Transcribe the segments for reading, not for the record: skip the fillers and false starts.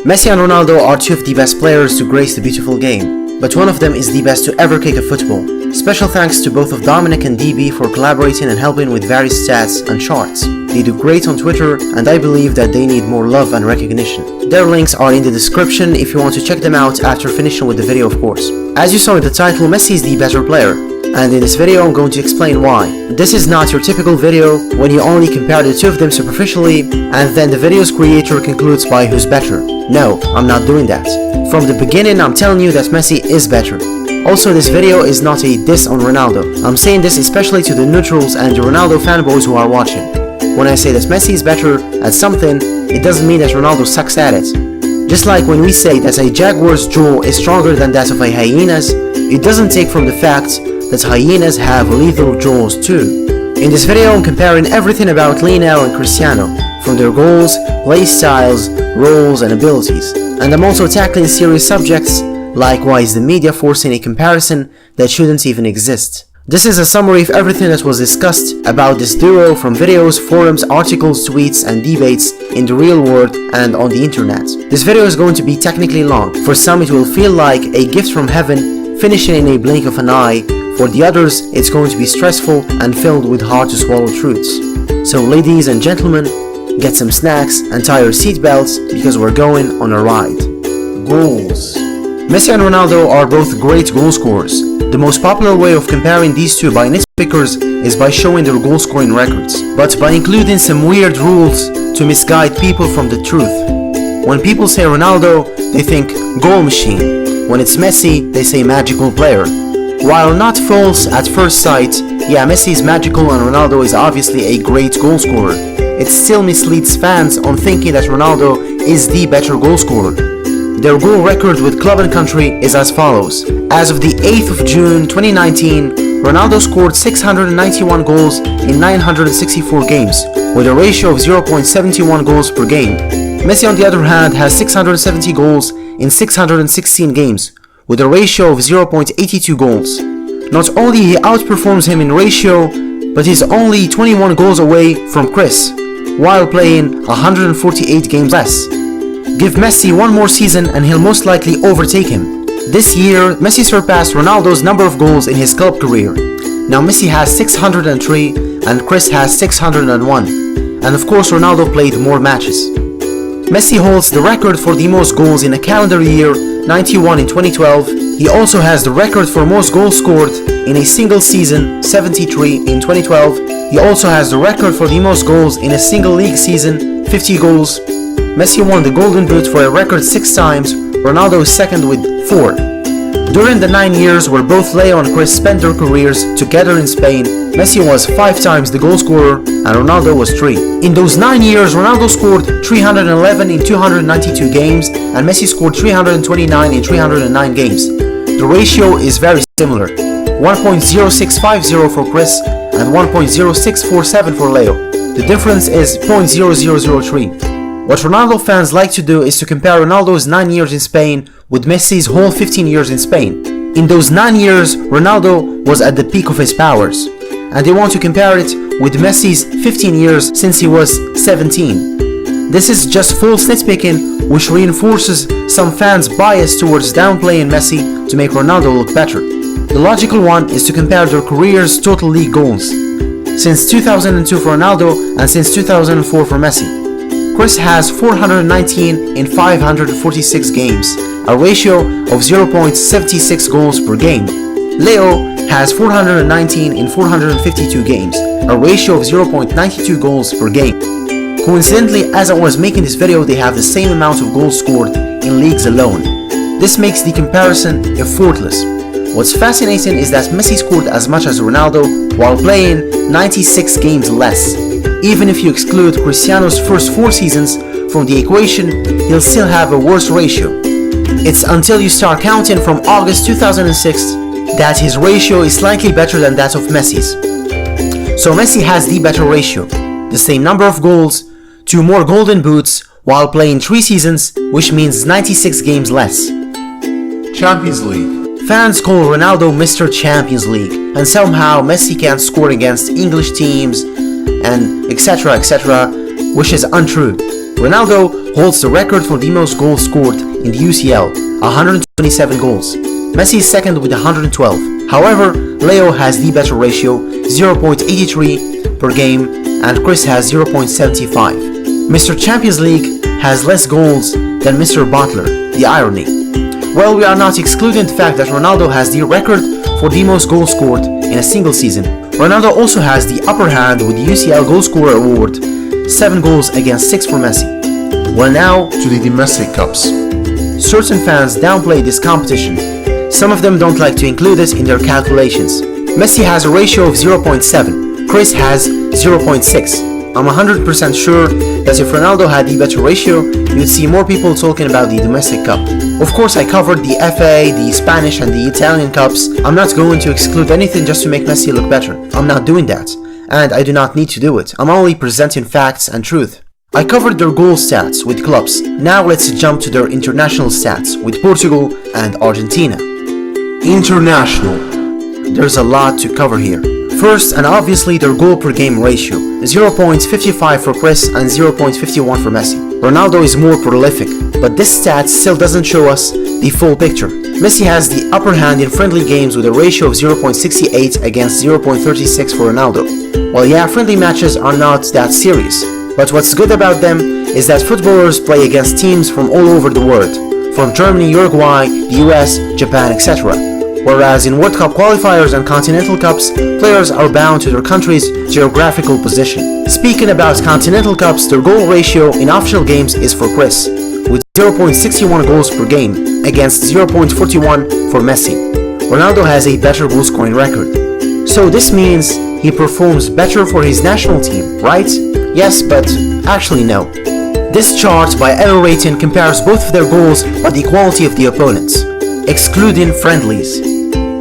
Messi and Ronaldo are two of the best players to grace the beautiful game, but one of them is the best to ever kick a football. Special thanks to both of Dominic and DB for collaborating and helping with various stats and charts. They do great on Twitter, and I believe that they need more love and recognition. Their links are in the description if you want to check them out after finishing with the video, of course. As you saw in the title, Messi is the better player, and in this video I'm going to explain why. This is not your typical video when you only compare the two of them superficially and then the video's creator concludes by who's better. No, I'm not doing that. From the beginning I'm telling you that Messi is better. Also, this video is not a diss on Ronaldo. I'm saying this especially to the neutrals and the Ronaldo fanboys who are watching. When I say that Messi is better at something, it doesn't mean that Ronaldo sucks at it. Just like when we say that a jaguar's jaw is stronger than that of a hyena's, it doesn't take from the fact that hyenas have lethal jaws too. In this video I'm comparing everything about Lionel and Cristiano, from their goals, play styles, roles and abilities. And I'm also tackling serious subjects like why is the media forcing a comparison that shouldn't even exist. This is a summary of everything that was discussed about this duo from videos, forums, articles, tweets and debates in the real world and on the internet. This video is going to be technically long. For some it will feel like a gift from heaven finishing in a blink of an eye. For the others it's going to be stressful and filled with hard to swallow truths. So ladies and gentlemen, get some snacks and tie your seatbelts because we're going on a ride. Goals. Messi and Ronaldo are both great goal scorers. The most popular way of comparing these two by nitpickers is by showing their goal scoring records, but by including some weird rules to misguide people from the truth. When people say Ronaldo, they think goal machine. When it's Messi, they say magical player. While not false at first sight, yeah, Messi is magical and Ronaldo is obviously a great goal scorer, it still misleads fans on thinking that Ronaldo is the better goal scorer. Their goal record with club and country is as follows. As of the 8th of June 2019, Ronaldo scored 691 goals in 964 games, with a ratio of 0.71 goals per game. Messi on the other hand has 670 goals in 616 games, with a ratio of 0.82 goals. Not only he outperforms him in ratio, but he's only 21 goals away from Chris, while playing 148 games less. Give Messi one more season and he'll most likely overtake him. This year, Messi surpassed Ronaldo's number of goals in his club career. Now Messi has 603 and Chris has 601. And of course Ronaldo played more matches. Messi holds the record for the most goals in a calendar year, 91 in 2012. He also has the record for most goals scored in a single season, 73 in 2012. He also has the record for the most goals in a single league season, 50 goals. Messi won the Golden Boot for a record 6 times, Ronaldo is second with 4. During the 9 years where both Leo and Chris spent their careers together in Spain, Messi was 5 times the goal scorer and Ronaldo was 3. In those 9 years, Ronaldo scored 311 in 292 games and Messi scored 329 in 309 games. The ratio is very similar, 1.0650 for Chris and 1.0647 for Leo. The difference is 0.0003. What Ronaldo fans like to do is to compare Ronaldo's 9 years in Spain with Messi's whole 15 years in Spain. In those 9 years, Ronaldo was at the peak of his powers, and they want to compare it with Messi's 15 years since he was 17. This is just false nitpicking which reinforces some fans' bias towards downplaying Messi to make Ronaldo look better. The logical one is to compare their careers' total league goals, since 2002 for Ronaldo and since 2004 for Messi. Chris has 419 in 546 games, a ratio of 0.76 goals per game. Leo has 419 in 452 games, a ratio of 0.92 goals per game. Coincidentally, as I was making this video, they have the same amount of goals scored in leagues alone. This makes the comparison effortless. What's fascinating is that Messi scored as much as Ronaldo while playing 96 games less. Even if you exclude Cristiano's first 4 seasons from the equation, he'll still have a worse ratio. It's until you start counting from August 2006 that his ratio is slightly better than that of Messi's. So Messi has the better ratio, the same number of goals, 2 more golden boots, while playing 3 seasons, which means 96 games less. Champions League. Fans call Ronaldo Mr. Champions League, and somehow Messi can't score against English teams, and etc, which is untrue. Ronaldo holds the record for the most goals scored in the UCL, 127 goals. Messi is second with 112. However, Leo has the better ratio, 0.83 per game, and Chris has 0.75. Mr. Champions League has less goals than Mr. Butler. The irony. Well, we are not excluding the fact that Ronaldo has the record for the most goals scored in a single season. Ronaldo also has the upper hand with the UCL Goal Scorer Award, 7 goals against 6 for Messi. Well, now To the domestic cups. certain fans downplay this competition. Some of them don't like to include it in their calculations. Messi has a ratio of 0.7, Chris has 0.6. I'm 100% sure that if Ronaldo had the better ratio, you'd see more people talking about the domestic cup. Of course, I covered the FA, the Spanish and the Italian cups. I'm not going to exclude anything just to make Messi look better. I'm not doing that, and I do not need to do it. I'm only presenting facts and truth. I covered their goal stats with clubs. Now let's jump to their international stats with Portugal and Argentina. International. There's a lot to cover here. First, and obviously, their goal per game ratio, 0.55 for Chris and 0.51 for Messi. Ronaldo is more prolific, but this stat still doesn't show us the full picture. Messi has the upper hand in friendly games with a ratio of 0.68 against 0.36 for Ronaldo. Well, yeah, friendly matches are not that serious, but what's good about them is that footballers play against teams from all over the world, from Germany, Uruguay, the US, Japan, etc. Whereas in World Cup qualifiers and Continental Cups, players are bound to their country's geographical position. Speaking about Continental Cups, their goal ratio in official games is for Chris, with 0.61 goals per game against 0.41 for Messi. Ronaldo has a better goal scoring record. So this means he performs better for his national team, right? Yes, but actually no. This chart by error rating compares both of their goals by the quality of the opponents, excluding friendlies.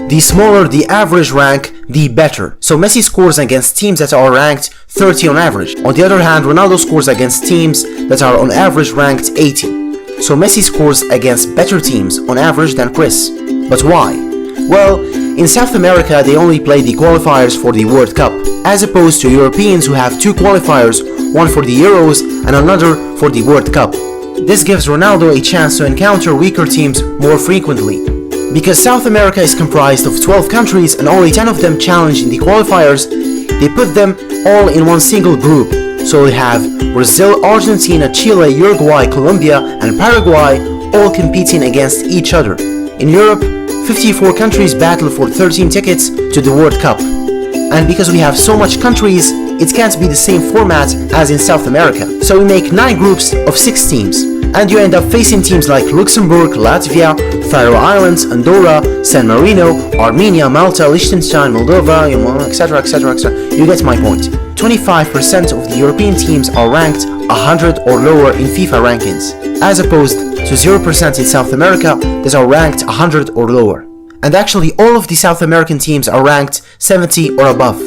The smaller the average rank, the better. So Messi scores against teams that are ranked 30 on average. On the other hand, Ronaldo scores against teams that are on average ranked 80. So Messi scores against better teams on average than Chris. But why? Well, in South America they only play the qualifiers for the World Cup, as opposed to Europeans who have 2 qualifiers, one for the Euros and another for the World Cup. This gives Ronaldo a chance to encounter weaker teams more frequently. Because South America is comprised of 12 countries and only 10 of them challenge in the qualifiers, they put them all in one single group. So we have Brazil, Argentina, Chile, Uruguay, Colombia and Paraguay all competing against each other. In Europe, 54 countries battle for 13 tickets to the World Cup. And because we have so much countries, it can't be the same format as in South America. So we make 9 groups of 6 teams. And you end up facing teams like Luxembourg, Latvia, Faroe Islands, Andorra, San Marino, Armenia, Malta, Liechtenstein, Moldova, etc, etc, etc. You get my point. 25% of the European teams are ranked 100 or lower in FIFA rankings, as opposed to 0% in South America that are ranked 100 or lower. And actually all of the South American teams are ranked 70 or above.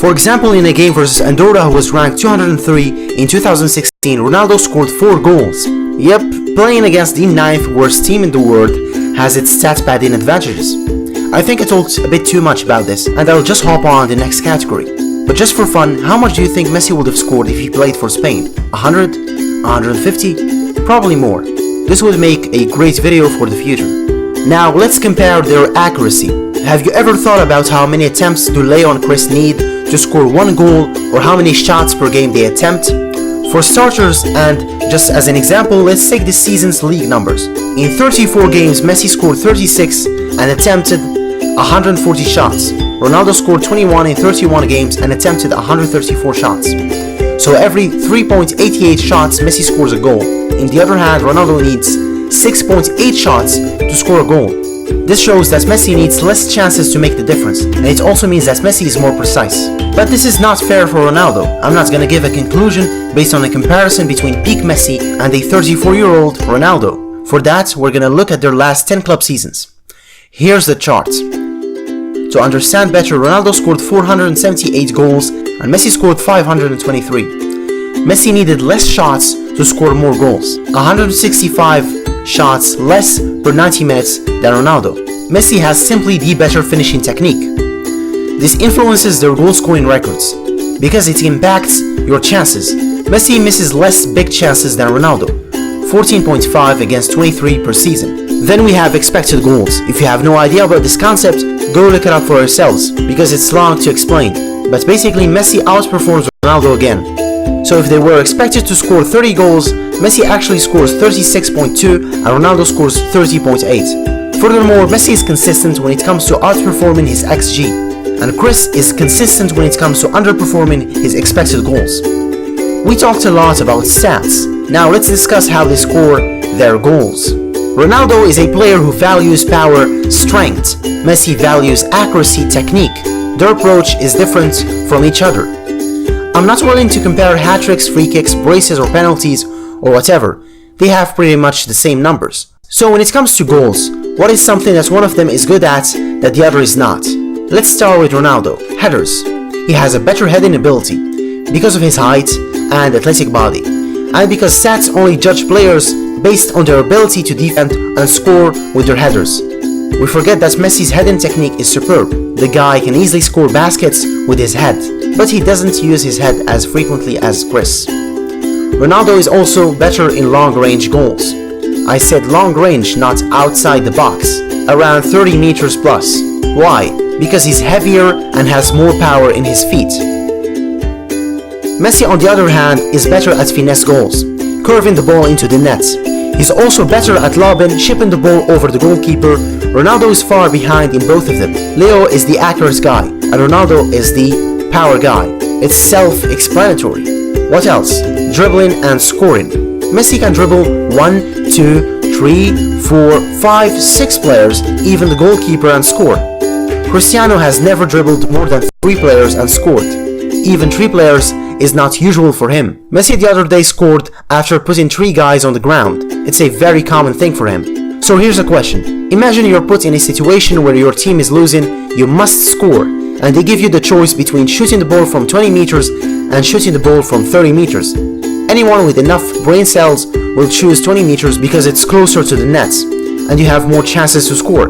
For example, in a game versus Andorra, who was ranked 203 in 2016, Ronaldo scored 4 goals. Yep, playing against the 9th worst team in the world has its stat padding advantages. I think I talked a bit too much about this, and I'll just hop on the next category. But just for fun, how much do you think Messi would have scored if he played for Spain? 100? 150? Probably more. This would make a great video for the future. Now let's compare their accuracy. Have you ever thought about how many attempts do Leo and Chris need to score 1 goal, or how many shots per game they attempt? For starters, and just as an example, let's take this season's league numbers. In 34 games, Messi scored 36 and attempted 140 shots. Ronaldo scored 21 in 31 games and attempted 134 shots. So every 3.88 shots, Messi scores a goal. On the other hand, Ronaldo needs 6.8 shots to score a goal. This shows that Messi needs less chances to make the difference, and it also means that Messi is more precise. But this is not fair for Ronaldo. I'm not gonna give a conclusion based on a comparison between peak Messi and a 34-year-old Ronaldo. For that, we're gonna look at their last 10 club seasons. Here's the chart. To understand better, Ronaldo scored 478 goals and Messi scored 523. Messi needed less shots to score more goals, 165 shots less per 90 minutes than Ronaldo. Messi has simply the better finishing technique. This influences their goal scoring records. because it impacts your chances. Messi misses less big chances than Ronaldo, 14.5 against 23 per season. Then we have expected goals. If you have no idea about this concept, go look it up for yourselves, because it's long to explain. But basically Messi outperforms Ronaldo again. So if they were expected to score 30 goals, Messi actually scores 36.2 and Ronaldo scores 30.8. Furthermore, Messi is consistent when it comes to outperforming his XG, and Chris is consistent when it comes to underperforming his expected goals. We talked a lot about stats. Now let's discuss how they score their goals. Ronaldo is a player who values power, strength. Messi values accuracy, technique. Their approach is different from each other. I'm not willing to compare hat-tricks, free kicks, braces or penalties or whatever. They have pretty much the same numbers. So when it comes to goals, what is something that one of them is good at that the other is not? Let's start with Ronaldo. Headers. He has a better heading ability because of his height and athletic body, and because stats only judge players based on their ability to defend and score with their headers. We forget that Messi's heading technique is superb. The guy can easily score baskets with his head, but he doesn't use his head as frequently as Chris. Ronaldo is also better in long-range goals. I said long-range, not outside the box, around 30 meters plus. Why? Because he's heavier and has more power in his feet. Messi, on the other hand, is better at finesse goals, curving the ball into the net. He's also better at lobbing, shipping the ball over the goalkeeper. Ronaldo is far behind in both of them. Leo is the accurate guy, and Ronaldo is the power guy. It's self-explanatory. What else? Dribbling and scoring. Messi can dribble 1, 2, 3, 4, 5, 6 players, even the goalkeeper, and score. Kcristiano has never dribbled more than 3 players and scored. Even 3 players is not usual for him. Messi the other day scored after putting 3 guys on the ground. It's a very common thing for him. So here's a question. Imagine you're put in a situation where your team is losing, you must score, and they give you the choice between shooting the ball from 20 meters and shooting the ball from 30 meters. Anyone with enough brain cells will choose 20 meters because it's closer to the net, and you have more chances to score.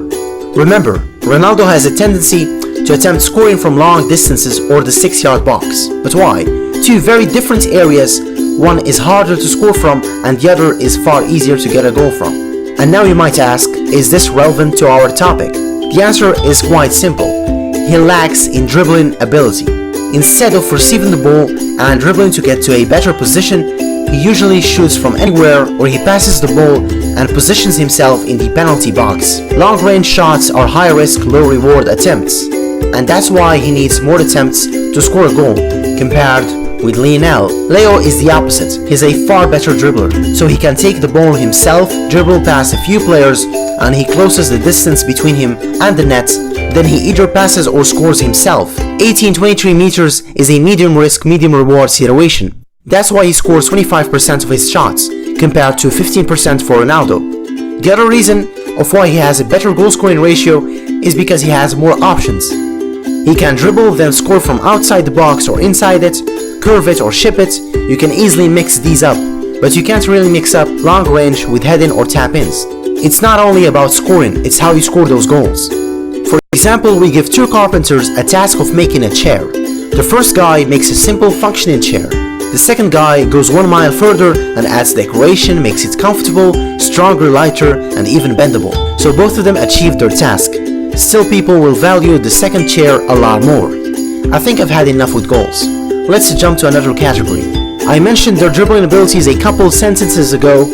Remember, Ronaldo has a tendency to attempt scoring from long distances or the 6-yard box. But why? 2 very different areas. One is harder to score from and the other is far easier to get a goal from. And now you might ask, is this relevant to our topic? The answer is quite simple. He lacks in dribbling ability. Instead of receiving the ball and dribbling to get to a better position, he usually shoots from anywhere, or he passes the ball and positions himself in the penalty box. Long-range shots are high-risk, low-reward attempts, and that's why he needs more attempts to score a goal compared with Lionel. Leo is the opposite. He's a far better dribbler, so he can take the ball himself, dribble past a few players, and he closes the distance between him and the net. Then he either passes or scores himself. 18-23 meters is a medium risk, medium reward situation. That's why he scores 25% of his shots, compared to 15% for Ronaldo. The other reason of why he has a better goal scoring ratio is because he has more options. He can dribble, then score from outside the box or inside it, curve it or ship it. You can easily mix these up, but you can't really mix up long range with heading or tap-ins. It's not only about scoring, it's how you score those goals. For example, we give 2 carpenters a task of making a chair. The first guy makes a simple functioning chair. The second guy goes 1 mile further and adds decoration, makes it comfortable, stronger, lighter, and even bendable. So both of them achieved their task. Still, people will value the second chair a lot more. I think I've had enough with goals. Let's jump to another category. I mentioned their dribbling abilities a couple sentences ago.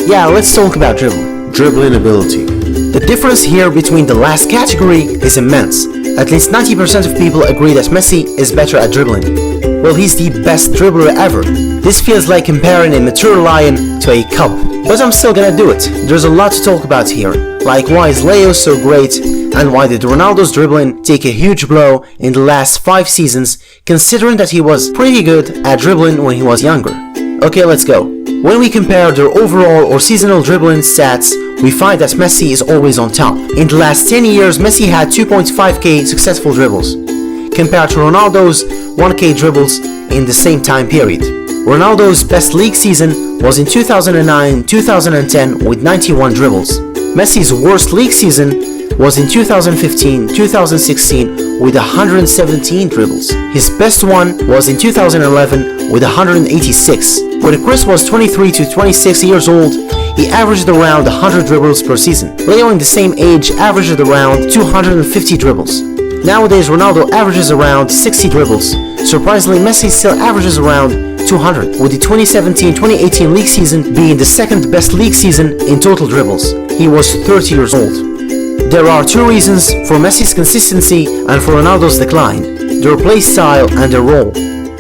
Yeah, let's talk about dribbling ability. The difference here between the last category is immense. At least 90% of people agree that Messi is better at dribbling. Well, he's the best dribbler ever. This feels like comparing a mature lion to a cub. But I'm still gonna do it. There's a lot to talk about here. Like, why is Leo so great? And why did Ronaldo's dribbling take a huge blow in the last 5 seasons, considering that he was pretty good at dribbling when he was younger? Okay, let's go. When we compare their overall or seasonal dribbling stats, we find that Messi is always on top. In the last 10 years, Messi had 2.5k successful dribbles, compared to Ronaldo's 1k dribbles in the same time period. Ronaldo's best league season was in 2009-2010 with 91 dribbles. Messi's worst league season was in 2015-2016 with 117 dribbles. His best one was in 2011 with 186. When Chris was 23 to 26 years old, he averaged around 100 dribbles per season. Leo, in the same age, averaged around 250 dribbles. Nowadays, Ronaldo averages around 60 dribbles. Surprisingly, Messi still averages around 200, with the 2017-2018 league season being the second best league season in total dribbles. He was 30 years old. There are two reasons for Messi's consistency and for Ronaldo's decline: their play style and their role.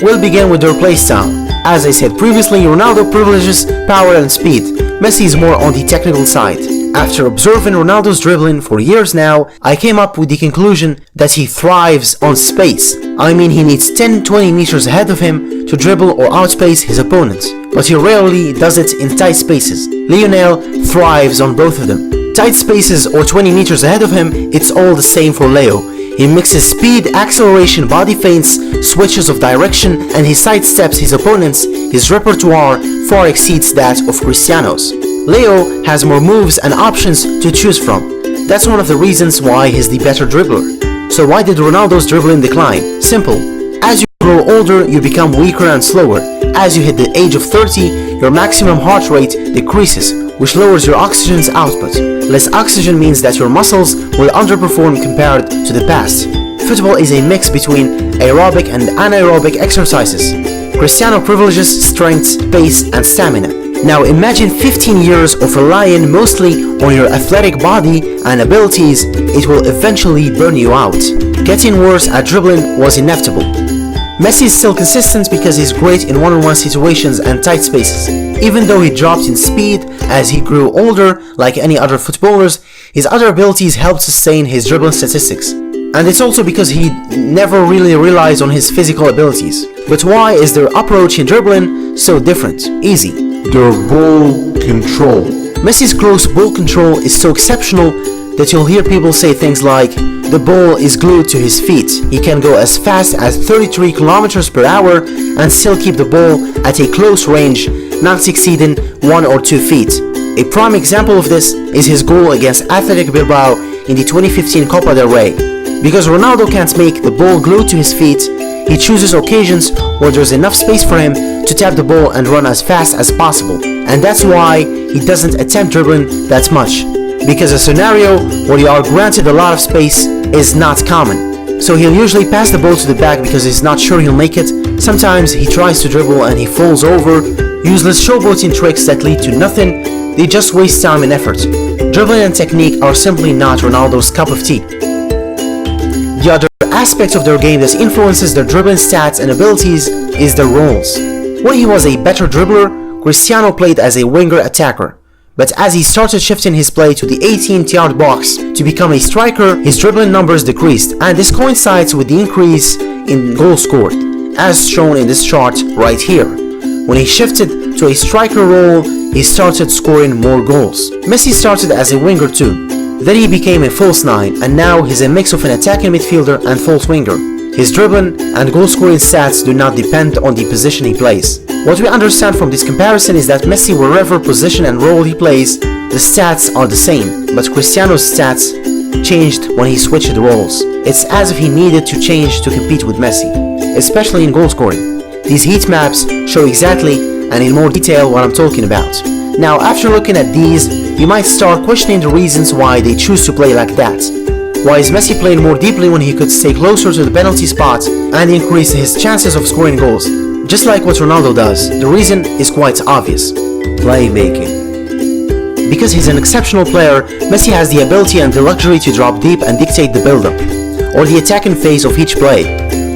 We'll begin with their play style. As I said previously, Ronaldo privileges power and speed. Messi is more on the technical side. After observing Ronaldo's dribbling for years now, I came up with the conclusion that he thrives on space. I mean, he needs 10-20 meters ahead of him to dribble or outspace his opponent, but he rarely does it in tight spaces. Lionel thrives on both of them. Tight spaces or 20 meters ahead of him, it's all the same for Leo. He mixes speed, acceleration, body feints, switches of direction, and he sidesteps his opponents. His repertoire far exceeds that of Cristiano's. Leo has more moves and options to choose from. That's one of the reasons why he's the better dribbler. So why did Ronaldo's dribbling decline? Simple. As you grow older, you become weaker and slower. As you hit the age of 30, your maximum heart rate decreases, which lowers your oxygen's output. Less oxygen means that your muscles will underperform compared to the past. Football is a mix between aerobic and anaerobic exercises. Cristiano privileges strength, pace, and stamina. Now imagine 15 years of relying mostly on your athletic body and abilities. It will eventually burn you out. Getting worse at dribbling was inevitable. Messi is still consistent because he's great in one-on-one situations and tight spaces. Even though he dropped in speed as he grew older, like any other footballers, his other abilities helped sustain his dribbling statistics. And it's also because he never really relies on his physical abilities. But why is their approach in dribbling so different? Easy. Their ball control. Messi's close ball control is so exceptional that you'll hear people say things like, the ball is glued to his feet. He can go as fast as 33 kilometers per hour and still keep the ball at a close range, not exceeding 1 or 2 feet. A prime example of this is his goal against Athletic Bilbao in the 2015 Copa del Rey. Because Ronaldo can't make the ball glued to his feet, he chooses occasions where there's enough space for him to tap the ball and run as fast as possible. And that's why he doesn't attempt dribbling that much. Because a scenario where you are granted a lot of space is not common. So he'll usually pass the ball to the back because he's not sure he'll make it. Sometimes he tries to dribble and he falls over. Useless showboating tricks that lead to nothing. They just waste time and effort. Dribbling and technique are simply not Ronaldo's cup of tea. The other aspect of their game that influences their dribbling stats and abilities is their roles. When he was a better dribbler, Cristiano played as a winger attacker. But as he started shifting his play to the 18th-yard box to become a striker, his dribbling numbers decreased, and this coincides with the increase in goals scored, as shown in this chart right here. When he shifted to a striker role, he started scoring more goals. Messi started as a winger too. Then he became a false nine, and now he's a mix of an attacking midfielder and false winger. His dribbling and goal-scoring stats do not depend on the position he plays. What we understand from this comparison is that Messi, wherever position and role he plays, the stats are the same, but Cristiano's stats changed when he switched roles. It's as if he needed to change to compete with Messi, especially in goal-scoring. These heat maps show exactly and in more detail what I'm talking about. Now, after looking at these, you might start questioning the reasons why they choose to play like that. Why is Messi playing more deeply when he could stay closer to the penalty spot and increase his chances of scoring goals? Just like what Ronaldo does, the reason is quite obvious. Playmaking. Because he's an exceptional player, Messi has the ability and the luxury to drop deep and dictate the build-up, or the attacking phase of each play,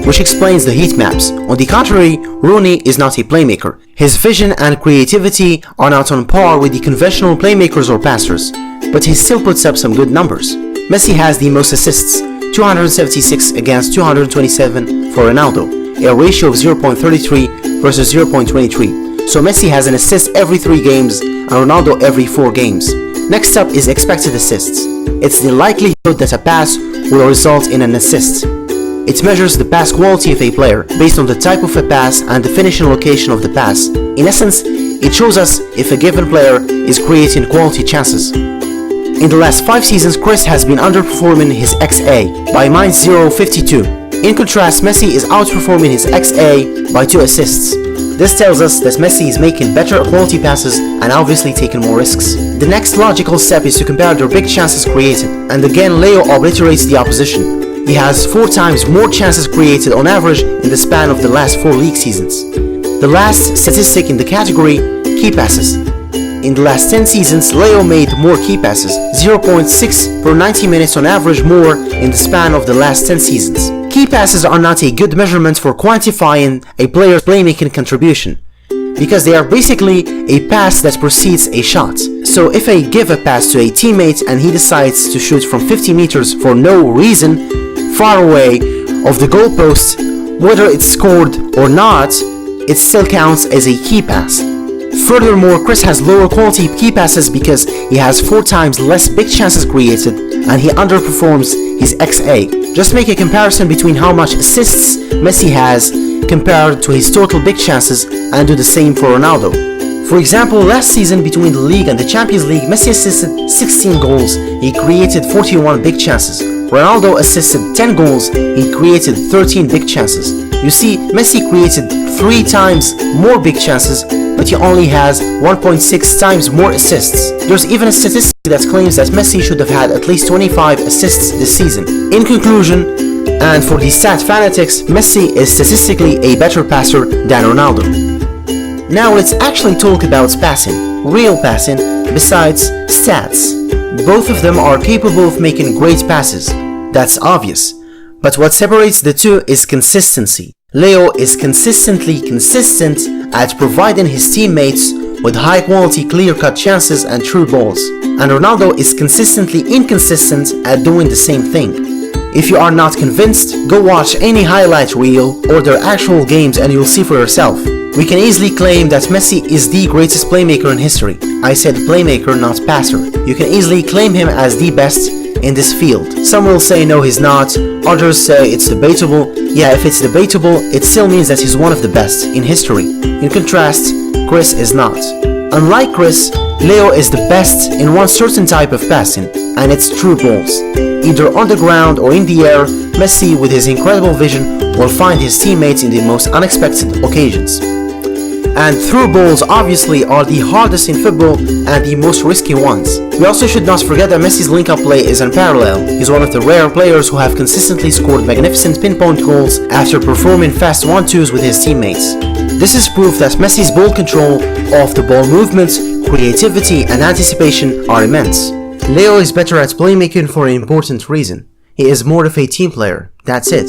which explains the heat maps. On the contrary, Rooney is not a playmaker. His vision and creativity are not on par with the conventional playmakers or passers, but he still puts up some good numbers. Messi has the most assists, 276 against 227 for Ronaldo, a ratio of 0.33 versus 0.23. So Messi has an assist every 3 games and Ronaldo every 4 games. Next up is expected assists. It's the likelihood that a pass will result in an assist. It measures the pass quality of a player based on the type of a pass and the finishing location of the pass. In essence, it shows us if a given player is creating quality chances. In the last 5 seasons, Chris has been underperforming his XA by -0.52. In contrast, Messi is outperforming his XA by 2 assists. This tells us that Messi is making better quality passes and obviously taking more risks. The next logical step is to compare their big chances created, and again Leo obliterates the opposition. He has 4 times more chances created on average in the span of the last 4 league seasons. The last statistic in the category, key passes. In the last 10 seasons, Leo made more key passes, 0.6 per 90 minutes on average more in the span of the last 10 seasons. Key passes are not a good measurement for quantifying a player's playmaking contribution, because they are basically a pass that precedes a shot. So if I give a pass to a teammate and he decides to shoot from 50 meters for no reason, far away of the goalpost, whether it's scored or not, it still counts as a key pass. Furthermore, Chris has lower quality key passes because he has 4 times less big chances created and he underperforms his XA. Just make a comparison between how much assists Messi has compared to his total big chances and do the same for Ronaldo. For example, last season between the league and the Champions League, Messi assisted 16 goals, he created 41 big chances. Ronaldo assisted 10 goals, he created 13 big chances. You see, Messi created 3 times more big chances, but he only has 1.6 times more assists. There's even a statistic that claims that Messi should have had at least 25 assists this season. In conclusion, and for the stat fanatics, Messi is statistically a better passer than Ronaldo. Now let's actually talk about passing, real passing, besides stats. Both of them are capable of making great passes, that's obvious. But what separates the two is consistency. Leo is consistently consistent at providing his teammates with high quality clear-cut chances and true balls, and Ronaldo is consistently inconsistent at doing the same thing. If you are not convinced, go watch any highlight reel or their actual games and you'll see for yourself. We can easily claim that Messi is the greatest playmaker in history. I said playmaker, not passer. You can easily claim him as the best in this field. Some will say no, he's not, others say it's debatable. Yeah, if it's debatable, it still means that he's one of the best in history. In contrast, Chris is not. Unlike Chris, Leo is the best in one certain type of passing, and it's true balls. Either on the ground or in the air, Messi with his incredible vision will find his teammates in the most unexpected occasions. And through balls obviously are the hardest in football and the most risky ones. We also should not forget that Messi's link-up play is unparalleled. He's one of the rare players who have consistently scored magnificent pinpoint goals after performing fast 1-2s with his teammates. This is proof that Messi's ball control, off-the-ball movements, creativity and anticipation are immense. Leo is better at playmaking for an important reason. He is more of a team player, that's it.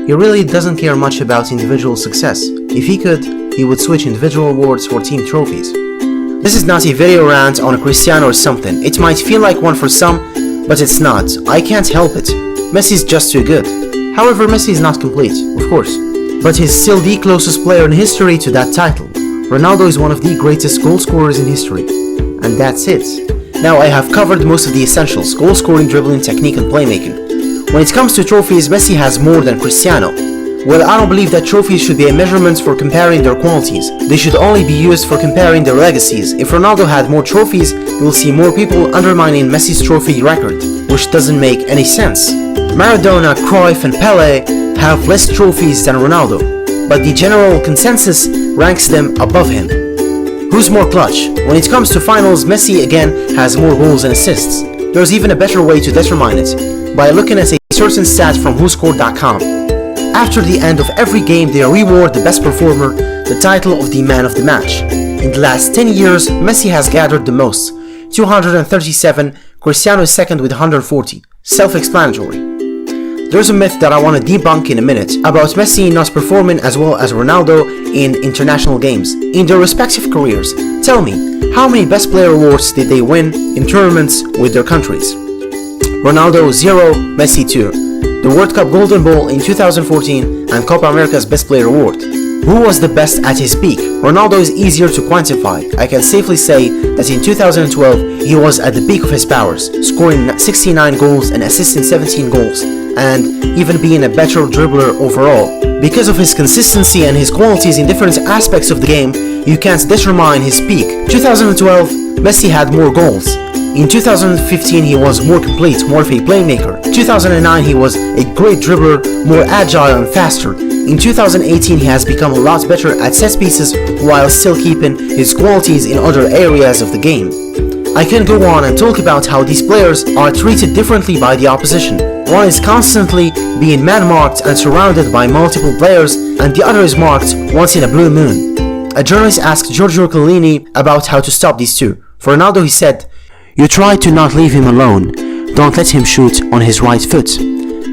He really doesn't care much about individual success. If he could, he would switch individual awards for team trophies. This is not a video rant on a Cristiano or something. It might feel like one for some, but it's not. I can't help it. Messi's just too good. However, Messi is not complete, of course. But he's still the closest player in history to that title. Ronaldo is one of the greatest goal scorers in history. And that's it. Now I have covered most of the essentials: goal scoring, dribbling, technique and playmaking. When it comes to trophies, Messi has more than Cristiano. Well, I don't believe that trophies should be a measurement for comparing their qualities. They should only be used for comparing their legacies. If Ronaldo had more trophies, you will see more people undermining Messi's trophy record, which doesn't make any sense. Maradona, Cruyff and Pelé have less trophies than Ronaldo, but the general consensus ranks them above him. Who's more clutch? When it comes to finals, Messi again has more goals and assists. There's even a better way to determine it, by looking at a certain stat from WhoScored.com. After the end of every game, they reward the best performer the title of the man of the match. In the last 10 years, Messi has gathered the most, 237, Cristiano is second with 140. Self-explanatory. There's a myth that I want to debunk in a minute about Messi not performing as well as Ronaldo in international games in their respective careers. Tell me, how many Best Player awards did they win in tournaments with their countries? Ronaldo 0, Messi 2. The World Cup Golden Ball in 2014 and Copa America's Best Player Award. Who was the best at his peak? Ronaldo is easier to quantify. I can safely say that in 2012 he was at the peak of his powers, scoring 69 goals and assisting 17 goals, and even being a better dribbler overall. Because of his consistency and his qualities in different aspects of the game, you can't determine his peak. 2012, Messi had more goals. In 2015 he was more complete, more of a playmaker. 2009 he was a great dribbler, more agile and faster. In 2018 he has become a lot better at set pieces while still keeping his qualities in other areas of the game. I can go on and talk about how these players are treated differently by the opposition. One is constantly being man-marked and surrounded by multiple players, and the other is marked once in a blue moon. A journalist asked Giorgio Chiellini about how to stop these two. For Ronaldo he said, "You try to not leave him alone, don't let him shoot on his right foot."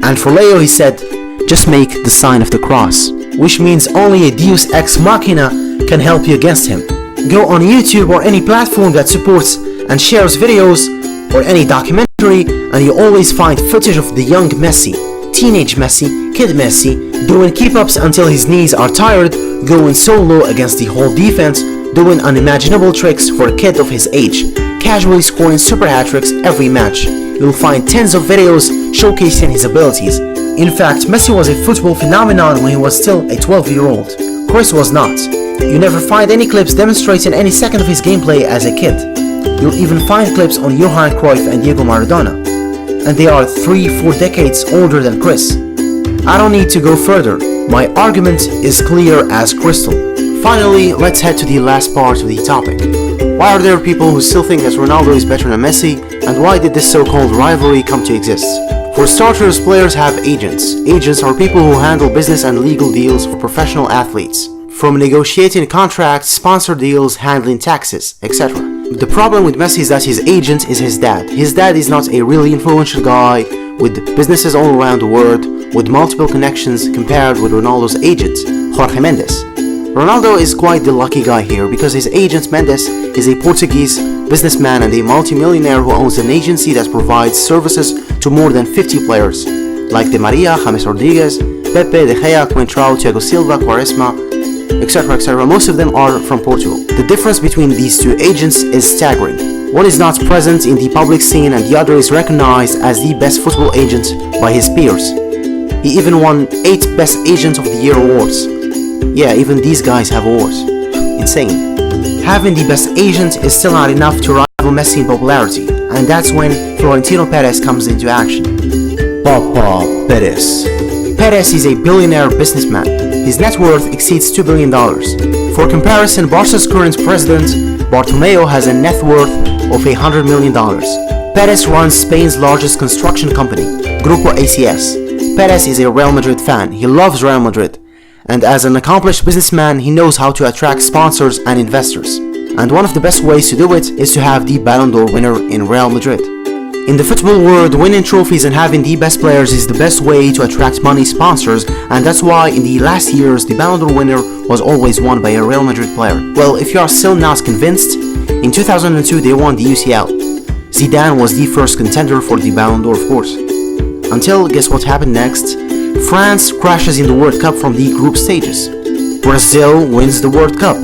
And for Leo he said, "Just make the sign of the cross," which means only a deus ex machina can help you against him. Go on YouTube or any platform that supports and shares videos or any documentary, and you always find footage of the young Messi, teenage Messi, kid Messi, doing keep-ups until his knees are tired, going solo against the whole defense, doing unimaginable tricks for a kid of his age, casually scoring super hat-tricks every match. You'll find tens of videos showcasing his abilities. In fact, Messi was a football phenomenon when he was still a 12-year-old. Chris was not. You never find any clips demonstrating any second of his gameplay as a kid. You'll even find clips on Johan Cruyff and Diego Maradona, and they are 3-4 decades older than Chris. I don't need to go further, my argument is clear as crystal. Finally, let's head to the last part of the topic. Why are there people who still think that Ronaldo is better than Messi, and why did this so-called rivalry come to exist? For starters, players have agents. Agents are people who handle business and legal deals for professional athletes, from negotiating contracts, sponsor deals, handling taxes, etc. The problem with Messi is that his agent is his dad. His dad is not a really influential guy with businesses all around the world with multiple connections compared with Ronaldo's agent, Jorge Mendes. Ronaldo is quite the lucky guy here because his agent Mendes is a Portuguese businessman and a multi-millionaire who owns an agency that provides services to more than 50 players like Di Maria, James Rodriguez, Pepe, De Gea, Coentrão, Thiago Silva, Quaresma, etc, etc. Most of them are from Portugal. The difference between these two agents is staggering. One is not present in the public scene and the other is recognized as the best football agent by his peers. He even won 8 Best Agent of the Year awards. Yeah, even these guys have awards. Insane. Having the best agent is still not enough to rival Messi in popularity, and that's when Florentino Perez comes into action. Papa Perez. Perez is a billionaire businessman. His net worth exceeds $2 billion. For comparison, Barca's current president, Bartomeu, has a net worth of $100 million. Perez runs Spain's largest construction company, Grupo ACS. Perez is a Real Madrid fan. He loves Real Madrid. And as an accomplished businessman, he knows how to attract sponsors and investors. And one of the best ways to do it is to have the Ballon d'Or winner in Real Madrid. In the football world, winning trophies and having the best players is the best way to attract money sponsors, and that's why in the last years the Ballon d'Or winner was always won by a Real Madrid player. Well, if you are still not convinced, in 2002 they won the UCL. Zidane was the first contender for the Ballon d'Or, of course. Until, guess what happened next? France crashes in the World Cup from the group stages. Brazil wins the World Cup.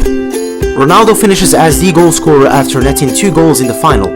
Ronaldo finishes as the goal scorer after netting 2 goals in the final.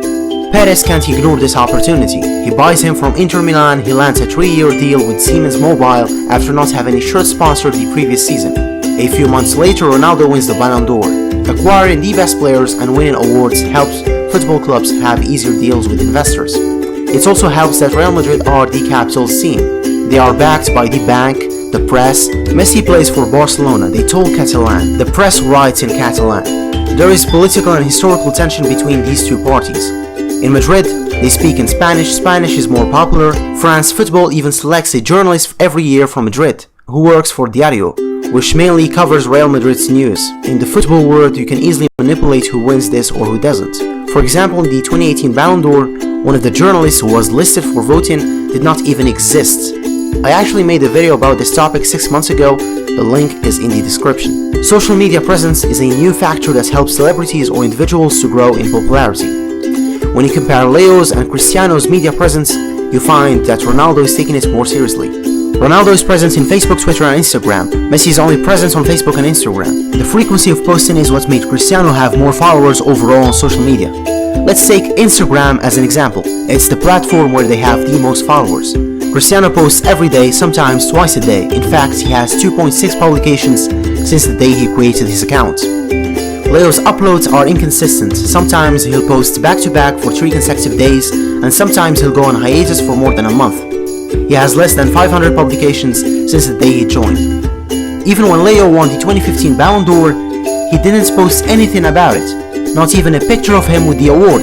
Perez can't ignore this opportunity. He buys him from Inter Milan. He lands a 3-year deal with Siemens Mobile after not having a shirt sponsor the previous season. A few months later, Ronaldo wins the Ballon d'Or. Acquiring the best players and winning awards helps football clubs have easier deals with investors. It also helps that Real Madrid are the capital scene. They are backed by the bank, the press. Messi plays for Barcelona. They told Catalan. The press writes in Catalan. There is political and historical tension between these two parties. In Madrid, they speak in Spanish. Spanish is more popular. France Football even selects a journalist every year from Madrid, who works for Diario, which mainly covers Real Madrid's news. In the football world, you can easily manipulate who wins this or who doesn't. For example, in the 2018 Ballon d'Or, one of the journalists who was listed for voting did not even exist. I actually made a video about this topic 6 months ago. The link is in the description. Social media presence is a new factor that helps celebrities or individuals to grow in popularity. When you compare Leo's and Cristiano's media presence, you find that Ronaldo is taking it more seriously. Ronaldo is present in Facebook, Twitter and Instagram. Messi is only present on Facebook and Instagram. The frequency of posting is what made Cristiano have more followers overall on social media. Let's take Instagram as an example. It's the platform where they have the most followers. Cristiano posts every day, sometimes twice a day. In fact, he has 2.6 publications since the day he created his account. Leo's uploads are inconsistent. Sometimes he'll post back-to-back for 3 consecutive days, and sometimes he'll go on hiatus for more than a month. He has less than 500 publications since the day he joined. Even when Leo won the 2015 Ballon d'Or, he didn't post anything about it, not even a picture of him with the award,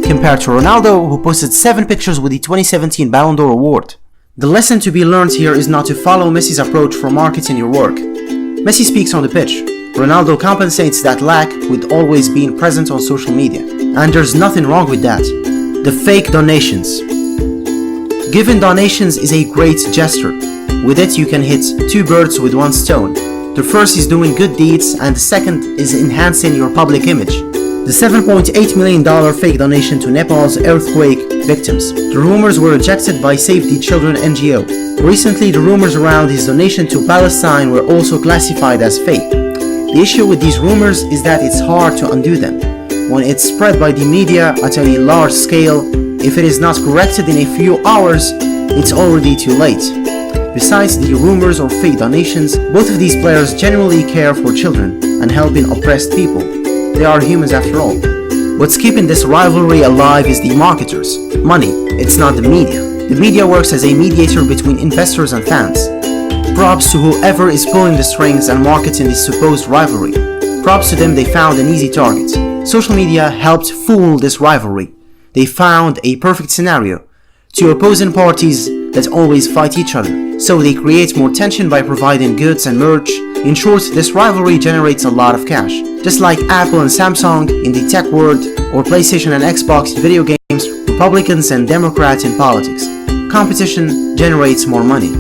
compared to Ronaldo, who posted 7 pictures with the 2017 Ballon d'Or award. The lesson to be learned here is not to follow Messi's approach for marketing your work. Messi speaks on the pitch. Ronaldo compensates that lack with always being present on social media. And there's nothing wrong with that. The fake donations. Giving donations is a great gesture. With it you can hit 2 birds with 1 stone. The first is doing good deeds, and the second is enhancing your public image. The $7.8 million fake donation to Nepal's earthquake victims. The rumors were rejected by Save the Children NGO. Recently, the rumors around his donation to Palestine were also classified as fake. The issue with these rumors is that it's hard to undo them. When it's spread by the media at a large scale, if it is not corrected in a few hours, it's already too late. Besides the rumors or fake donations, both of these players genuinely care for children and helping oppressed people. They are humans after all. What's keeping this rivalry alive is the marketers. Money, it's not the media. The media works as a mediator between investors and fans. Props to whoever is pulling the strings and marketing this supposed rivalry. Props to them, they found an easy target. Social media helped fool this rivalry. They found a perfect scenario. 2 opposing parties that always fight each other. So they create more tension by providing goods and merch. In short, this rivalry generates a lot of cash. Just like Apple and Samsung in the tech world, or PlayStation and Xbox in video games, Republicans and Democrats in politics. Competition generates more money.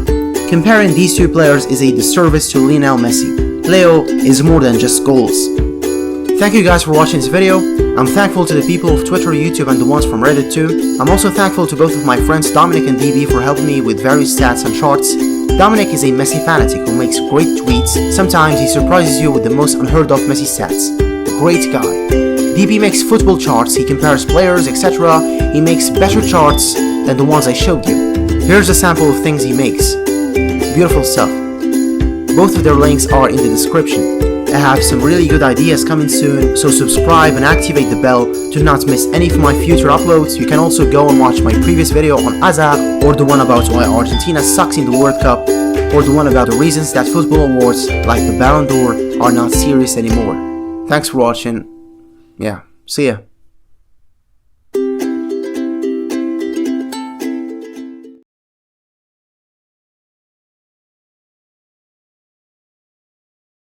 Comparing these 2 players is a disservice to Lionel Messi. Leo is more than just goals. Thank you guys for watching this video. I'm thankful to the people of Twitter, YouTube, and the ones from Reddit too. I'm also thankful to both of my friends Dominic and DB for helping me with various stats and charts. Dominic is a Messi fanatic who makes great tweets. Sometimes he surprises you with the most unheard of Messi stats. A great guy. DB makes football charts, he compares players, etc. He makes better charts than the ones I showed you. Here's a sample of things he makes. Beautiful stuff. Both of their links are in the description. I have some really good ideas coming soon, so subscribe and activate the bell to not miss any of my future uploads. You can also go and watch my previous video on Azar, or the one about why Argentina sucks in the World Cup, or the one about the reasons that football awards like the Ballon d'Or are not serious anymore. Thanks for watching. Yeah, see ya.